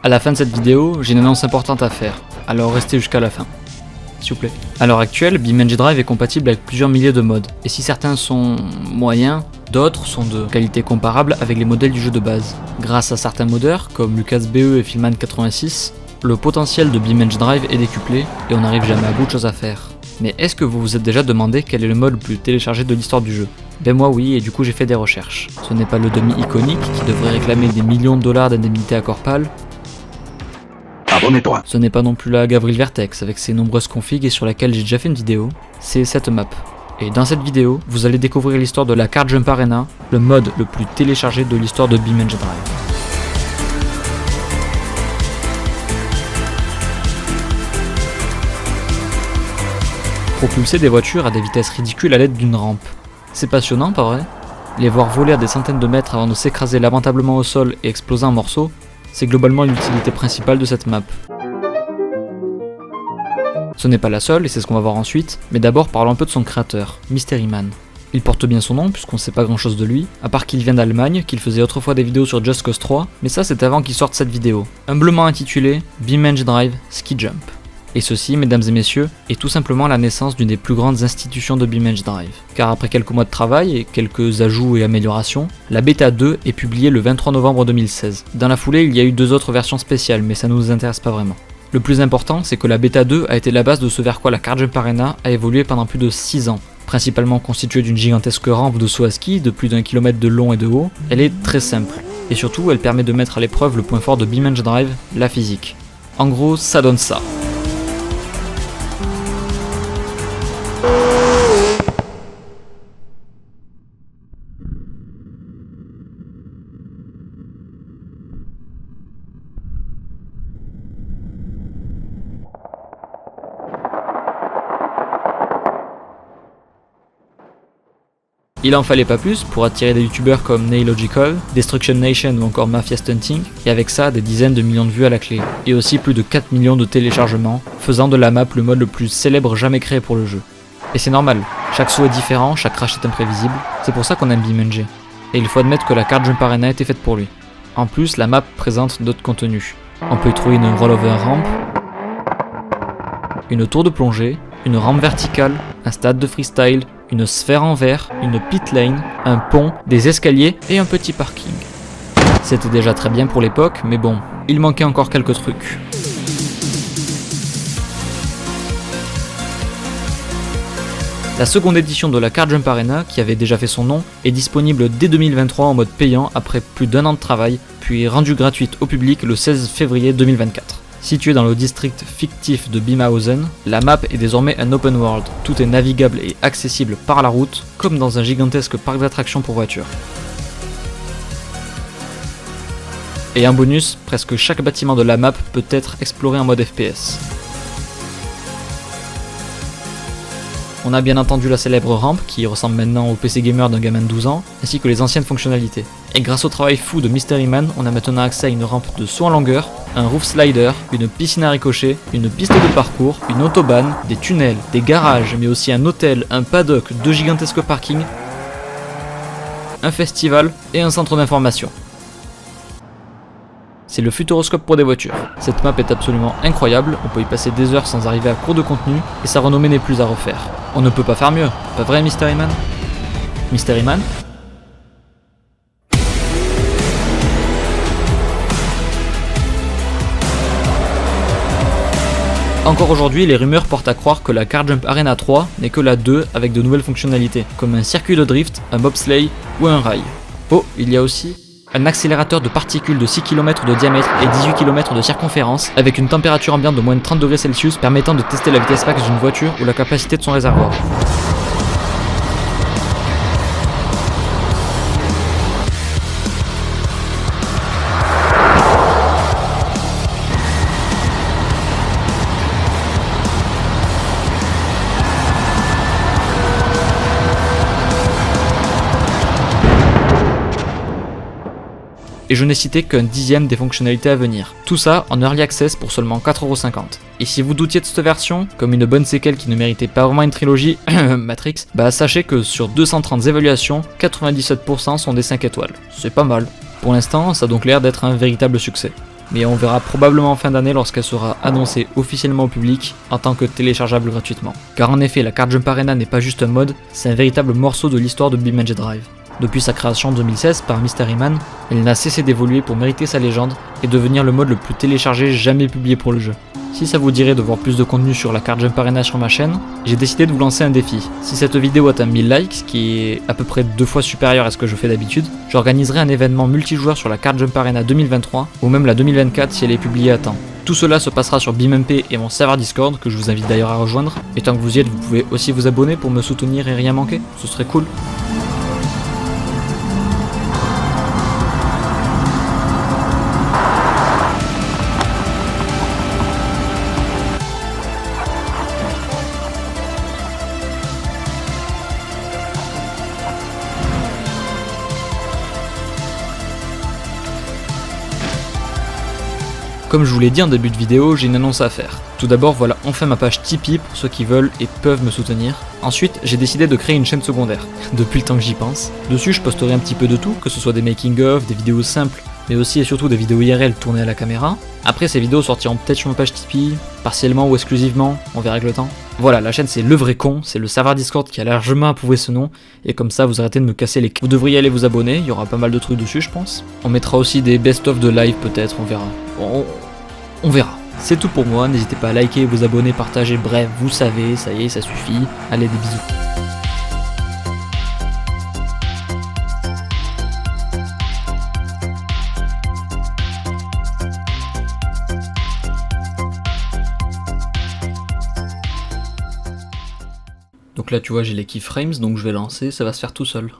À la fin de cette vidéo, j'ai une annonce importante à faire, alors restez jusqu'à la fin. S'il vous plaît. À l'heure actuelle, BeamNG Drive est compatible avec plusieurs milliers de mods, et si certains sont moyens, d'autres sont de qualité comparable avec les modèles du jeu de base. Grâce à certains modeurs, comme LucasBE et Filman86, le potentiel de BeamNG Drive est décuplé, et on n'arrive jamais à bout de choses à faire. Mais est-ce que vous vous êtes déjà demandé quel est le mode le plus téléchargé de l'histoire du jeu? Ben moi oui, et du coup j'ai fait des recherches. Ce n'est pas le demi iconique qui devrait réclamer des millions de dollars d'indemnité à Corpal. Abonne-toi. Ce n'est pas non plus la Gavril Vertex avec ses nombreuses configs et sur laquelle j'ai déjà fait une vidéo, c'est cette map. Et dans cette vidéo, vous allez découvrir l'histoire de la Card Jump Arena, le mode le plus téléchargé de l'histoire de BeamNG Drive. Propulser des voitures à des vitesses ridicules à l'aide d'une rampe. C'est passionnant, pas vrai? Les voir voler à des centaines de mètres avant de s'écraser lamentablement au sol et exploser en morceaux, c'est globalement l'utilité principale de cette map. Ce n'est pas la seule, et c'est ce qu'on va voir ensuite, mais d'abord parlons un peu de son créateur, Mystery Man. Il porte bien son nom puisqu'on sait pas grand chose de lui, à part qu'il vient d'Allemagne, qu'il faisait autrefois des vidéos sur Just Cause 3, mais ça c'est avant qu'il sorte cette vidéo, humblement intitulée BeamNG Drive Ski Jump. Et ceci, mesdames et messieurs, est tout simplement la naissance d'une des plus grandes institutions de BeamNG Drive. Car après quelques mois de travail et quelques ajouts et améliorations, la bêta 2 est publiée le 23 novembre 2016. Dans la foulée, il y a eu 2 autres versions spéciales, mais ça ne nous intéresse pas vraiment. Le plus important, c'est que la bêta 2 a été la base de ce vers quoi la Card Jump Arena a évolué pendant plus de 6 ans. Principalement constituée d'une gigantesque rampe de saut à ski de plus d'1 km de long et de haut, elle est très simple. Et surtout, elle permet de mettre à l'épreuve le point fort de BeamNG Drive, la physique. En gros, ça donne ça. Il en fallait pas plus pour attirer des youtubeurs comme Nailogical, Destruction Nation ou encore Mafia Stunting, et avec ça des dizaines de millions de vues à la clé, et aussi plus de 4 millions de téléchargements, faisant de la map le mode le plus célèbre jamais créé pour le jeu. Et c'est normal, chaque saut est différent, chaque crash est imprévisible, c'est pour ça qu'on aime BeamNG. Et il faut admettre que la Card Jump Arena était faite pour lui. En plus, la map présente d'autres contenus. On peut y trouver une rollover ramp, une tour de plongée, une rampe verticale, un stade de freestyle, une sphère en verre, une pit lane, un pont, des escaliers et un petit parking. C'était déjà très bien pour l'époque, mais bon, il manquait encore quelques trucs. La seconde édition de la Card Jump Arena, qui avait déjà fait son nom, est disponible dès 2023 en mode payant après plus d'1 an de travail, puis rendue gratuite au public le 16 février 2024. Située dans le district fictif de Beamhausen, la map est désormais un open world. Tout est navigable et accessible par la route, comme dans un gigantesque parc d'attractions pour voitures. Et en bonus, presque chaque bâtiment de la map peut être exploré en mode FPS. On a bien entendu la célèbre rampe qui ressemble maintenant au PC gamer d'un gamin de 12 ans, ainsi que les anciennes fonctionnalités. Et grâce au travail fou de Mystery Man, on a maintenant accès à une rampe de saut en longueur, un roof slider, une piscine à ricochet, une piste de parcours, une autobahn, des tunnels, des garages, mais aussi un hôtel, un paddock, 2 gigantesques parkings, un festival et un centre d'information. C'est le futuroscope pour des voitures. Cette map est absolument incroyable, on peut y passer des heures sans arriver à court de contenu, et sa renommée n'est plus à refaire. On ne peut pas faire mieux, pas vrai Mystery Man? Mystery Man? Encore aujourd'hui, les rumeurs portent à croire que la Card Jump Arena 3 n'est que la 2 avec de nouvelles fonctionnalités, comme un circuit de drift, un bobsleigh ou un rail. Oh, il y a aussi un accélérateur de particules de 6 km de diamètre et 18 km de circonférence, avec une température ambiante de moins de 30 degrés Celsius permettant de tester la vitesse max d'une voiture ou la capacité de son réservoir. Et je n'ai cité qu'un dixième des fonctionnalités à venir. Tout ça en Early Access pour seulement 4,50€. Et si vous doutiez de cette version, comme une bonne séquelle qui ne méritait pas vraiment une trilogie, Matrix, bah sachez que sur 230 évaluations, 97% sont des 5 étoiles. C'est pas mal. Pour l'instant, ça a donc l'air d'être un véritable succès. mais on verra probablement en fin d'année lorsqu'elle sera annoncée officiellement au public en tant que téléchargeable gratuitement. Car en effet, la carte Jump Arena n'est pas juste un mode, c'est un véritable morceau de l'histoire de BeamNG Drive. Depuis sa création en 2016 par Mystery Man, elle n'a cessé d'évoluer pour mériter sa légende et devenir le mode le plus téléchargé jamais publié pour le jeu. Si ça vous dirait de voir plus de contenu sur la carte Jump Arena sur ma chaîne, j'ai décidé de vous lancer un défi. Si cette vidéo atteint 1000 likes, ce qui est à peu près 2 fois supérieur à ce que je fais d'habitude, j'organiserai un événement multijoueur sur la carte Jump Arena 2023 ou même la 2024 si elle est publiée à temps. Tout cela se passera sur BeamMP et mon serveur Discord que je vous invite d'ailleurs à rejoindre. Et tant que vous y êtes, vous pouvez aussi vous abonner pour me soutenir et rien manquer, ce serait cool. Comme je vous l'ai dit en début de vidéo, j'ai une annonce à faire. Tout d'abord, voilà enfin ma page Tipeee pour ceux qui veulent et peuvent me soutenir. Ensuite, j'ai décidé de créer une chaîne secondaire, depuis le temps que j'y pense. Dessus, je posterai un petit peu de tout, que ce soit des making-of, des vidéos simples, mais aussi et surtout des vidéos IRL tournées à la caméra. Après, ces vidéos sortiront peut-être sur ma page Tipeee, partiellement ou exclusivement, on verra avec le temps. Voilà, la chaîne c'est Le Vrai Con, c'est le serveur Discord qui a largement approuvé ce nom, et comme ça vous arrêtez de me casser les... Vous devriez aller vous abonner, il y aura pas mal de trucs dessus je pense. On mettra aussi des best-of de live peut-être, on verra. On verra. C'est tout pour moi, n'hésitez pas à liker, vous abonner, partager, bref, vous savez, ça y est, ça suffit. Allez, des bisous. Donc là tu vois j'ai les keyframes donc je vais lancer, ça va se faire tout seul.